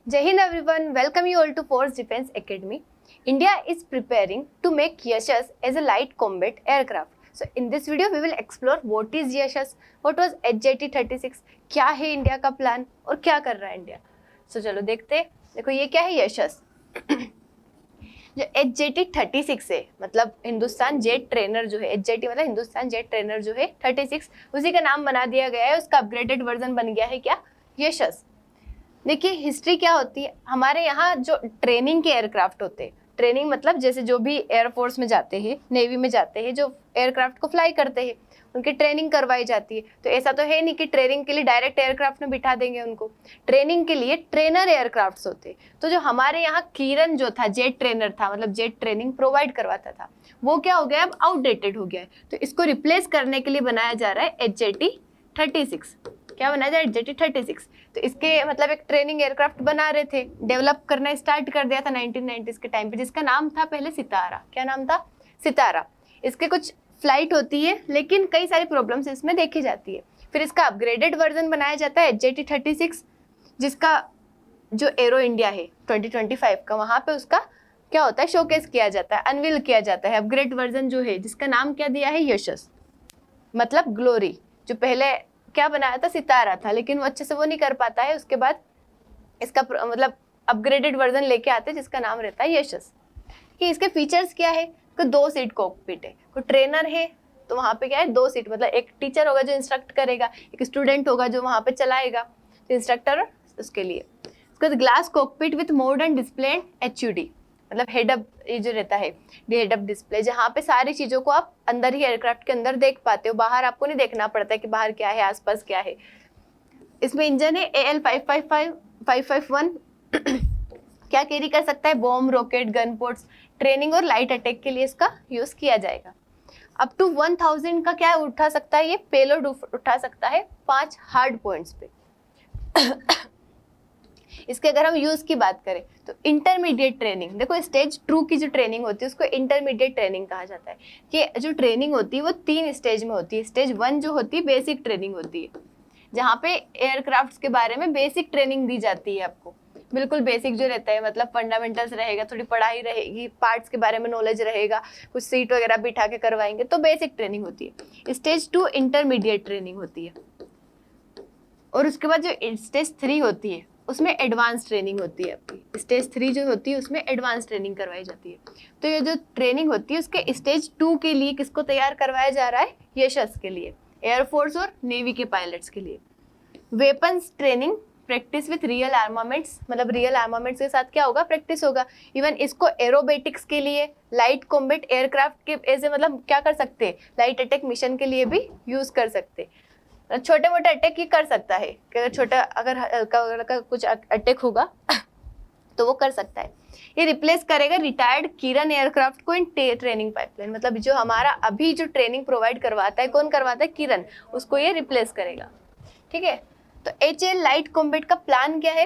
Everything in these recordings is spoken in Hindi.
Jai Hind everyone, welcome you all to Force Defense Academy. India is preparing to make Yashas as a light combat aircraft. So in this video we will explore what is Yashas, what was HJT-36, क्या है इंडिया का प्लान और क्या कर रहा है इंडिया. So चलो देखते हैं. देखो ये क्या है यशस. जो HJT-36 है मतलब हिंदुस्तान जेट ट्रेनर जो है, HJT मतलब हिंदुस्तान जेट ट्रेनर जो है 36 उसी का नाम बना दिया गया है. उसका अपग्रेडेड वर्जन बन गया है क्या, यशस. देखिए हिस्ट्री क्या होती है, हमारे यहाँ जो ट्रेनिंग के एयरक्राफ्ट होते हैं, ट्रेनिंग मतलब जैसे जो भी एयरफोर्स में जाते हैं, नेवी में जाते हैं, जो एयरक्राफ्ट को फ्लाई करते हैं उनकी ट्रेनिंग करवाई जाती है. तो ऐसा तो है नहीं कि ट्रेनिंग के लिए डायरेक्ट एयरक्राफ्ट में बिठा देंगे उनको. ट्रेनिंग के लिए ट्रेनर एयरक्राफ्ट होते हैं. तो जो हमारे यहाँ किरण जो था जेट ट्रेनर था, मतलब जेट ट्रेनिंग प्रोवाइड करवाता था, वो क्या हो गया, अब आउटडेटेड हो गया है. तो इसको रिप्लेस करने के लिए बनाया जा रहा है HJT-36. क्या बना जाए, HJT-36. तो इसके मतलब एक ट्रेनिंग एयरक्राफ्ट बना रहे थे, डेवलप करना स्टार्ट कर दिया था 1990s के टाइम पे, जिसका नाम था पहले सितारा. क्या नाम था, सितारा. इसके कुछ फ्लाइट होती है लेकिन कई सारी प्रॉब्लम्स इसमें देखी जाती है. फिर इसका अपग्रेडेड वर्जन बनाया जाता है HJT-36, जिसका जो एरो इंडिया है 2025 का, वहाँ पे उसका क्या होता है, शोकेस किया जाता है, अनवील किया जाता है अपग्रेड वर्जन जो है, जिसका नाम क्या दिया है, यशस मतलब ग्लोरी. जो पहले क्या बनाया था, सितारा था, लेकिन वो अच्छे से वो नहीं कर पाता है. उसके बाद इसका मतलब अपग्रेडेड वर्जन लेके आते हैं जिसका नाम रहता है यशस. कि इसके फीचर्स क्या है, कि 2 सीट कॉकपिट है, कोई ट्रेनर है तो वहाँ पे क्या है 2 सीट, मतलब एक टीचर होगा जो इंस्ट्रक्ट करेगा, एक स्टूडेंट होगा जो वहाँ पे चलाएगा, तो इंस्ट्रक्टर उसके लिए. उसके बाद glass cockpit with modern display and HUD मतलब हेड अप, ये जो रहता है हेड अप डिस्प्ले, जहाँ पे सारी चीज़ों को आप अंदर ही एयरक्राफ्ट के अंदर देख पाते हो, बाहर आपको नहीं देखना पड़ता है कि बाहर क्या है, आसपास क्या है. इसमें इंजन है AL551 क्या कैरी कर सकता है, bomb, rocket, gun ports, training और लाइट अटैक के लिए इसका यूज़ किया जाएगा. अप टू 1000 का क्या उठा सकता है, ये पेलोड उठा सकता है 5 हार्ड पॉइंट्स पे. इसके अगर हम यूज की बात करें तो इंटरमीडिएट ट्रेनिंग, देखो स्टेज 2 की जो ट्रेनिंग होती है उसको इंटरमीडिएट ट्रेनिंग कहा जाता है. कि जो ट्रेनिंग होती है वो 3 स्टेज में होती है. स्टेज 1 जो होती है बेसिक ट्रेनिंग होती है, जहाँ पे एयरक्राफ्ट के बारे में बेसिक ट्रेनिंग दी जाती है आपको, बिल्कुल बेसिक जो रहता है, मतलब फंडामेंटल्स रहेगा, थोड़ी पढ़ाई रहेगी, पार्ट्स के बारे में नॉलेज रहेगा, कुछ सीट वगैरह बिठा के करवाएंगे, तो बेसिक ट्रेनिंग होती है. स्टेज 2 इंटरमीडिएट ट्रेनिंग होती है. और उसके बाद जो स्टेज 3 होती है उसमें एडवांस ट्रेनिंग होती है आपकी. स्टेज 3 जो होती है उसमें एडवांस ट्रेनिंग करवाई जाती है. तो ये जो ट्रेनिंग होती है उसके स्टेज 2 के लिए किसको तैयार करवाया जा रहा है, यशस के लिए, एयरफोर्स और नेवी के पायलट्स के लिए. Weapons training, practice with real armaments, मतलब रियल आर्मामेंट्स के साथ क्या होगा, प्रैक्टिस होगा. इवन इसको एरोबेटिक्स के लिए, लाइट कॉम्बैट एयरक्राफ्ट के ऐसे मतलब क्या कर सकते हैं, लाइट अटैक मिशन के लिए भी यूज कर सकते हैं. छोटे मोटे अटैक ही कर सकता है, कि छोटा अगर हल्का कुछ अटैक होगा तो वो कर सकता है. ये रिप्लेस करेगा रिटायर्ड किरण एयरक्राफ्ट को इन ट्रेनिंग पाइपलाइन, मतलब जो हमारा अभी जो ट्रेनिंग प्रोवाइड करवाता है, कौन करवाता है, किरण, उसको ये रिप्लेस करेगा. ठीक है. तो HAL लाइट कॉम्बैट का प्लान क्या है,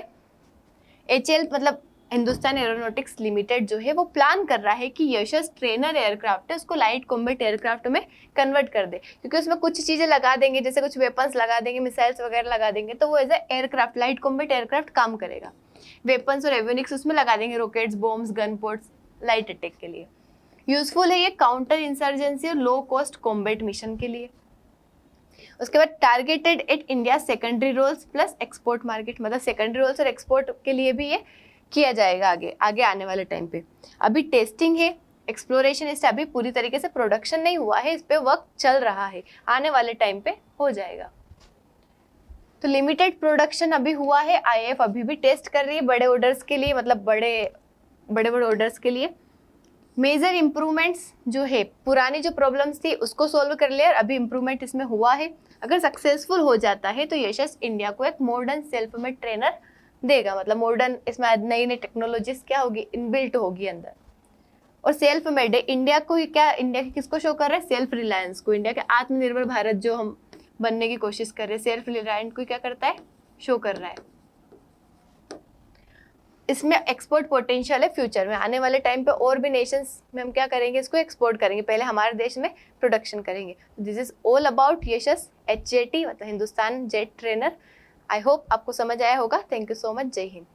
HAL मतलब हिंदुस्तान एरोनॉटिक्स लिमिटेड जो है वो प्लान कर रहा है कि यशस ट्रेनर एयरक्राफ्ट है उसको लाइट कॉम्बैट एयरक्राफ्ट में कन्वर्ट कर दे, क्योंकि उसमें कुछ चीज़ें लगा देंगे, जैसे कुछ वेपन्स लगा देंगे, मिसाइल्स वगैरह लगा देंगे, तो वो as a aircraft, light combat aircraft काम करेगा. वेपन्स और एवियोनिक्स उसमें लगा देंगे, rockets, bombs, gun ports, light attack के लिए. यूजफुल है ये काउंटर इंसर्जेंसी और लो कॉस्ट कॉम्बैट मिशन के लिए. उसके बाद targeted at India secondary roles plus export market, मतलब सेकेंडरी रोल्स और एक्सपोर्ट के लिए भी ये किया जाएगा आगे आने वाले टाइम पे. अभी टेस्टिंग है, एक्सप्लोरेशन, इससे अभी पूरी तरीके से प्रोडक्शन नहीं हुआ है, इस पे वर्क चल रहा है, आने वाले टाइम पे हो जाएगा. तो लिमिटेड प्रोडक्शन अभी हुआ है, IAF अभी भी टेस्ट कर रही है बड़े ऑर्डर्स के लिए, मतलब बड़े ऑर्डर्स के लिए. मेजर इम्प्रूवमेंट्स जो है, पुरानी जो प्रॉब्लम्स थी उसको सोल्व कर लिया, अभी इम्प्रूवमेंट इसमें हुआ है. अगर सक्सेसफुल हो जाता है तो यशस इंडिया को एक मॉडर्न सेल्फ मेड ट्रेनर देगा, मतलब मॉडर्न, इसमें नई नई टेक्नोलॉजीज क्या होगी, इनबिल्ट होगी अंदर. और सेल्फ मेड है इंडिया को, क्या इंडिया की किसको शो कर रहा है, सेल्फ रिलायंस को, इंडिया के आत्मनिर्भर भारत जो हम बनने की कोशिश कर रहे हैं, सेल्फ रिलायंट को क्या करता है, शो कर रहा है. इसमें एक्सपोर्ट पोटेंशियल है फ्यूचर में, आने वाले टाइम पे और भी नेशंस में हम क्या करेंगे, इसको एक्सपोर्ट करेंगे, पहले हमारे देश में प्रोडक्शन करेंगे. This is all about Yashas HJT मतलब Hindustan jet trainer. I hope आपको समझ आया होगा. Thank you so much. जय हिंद.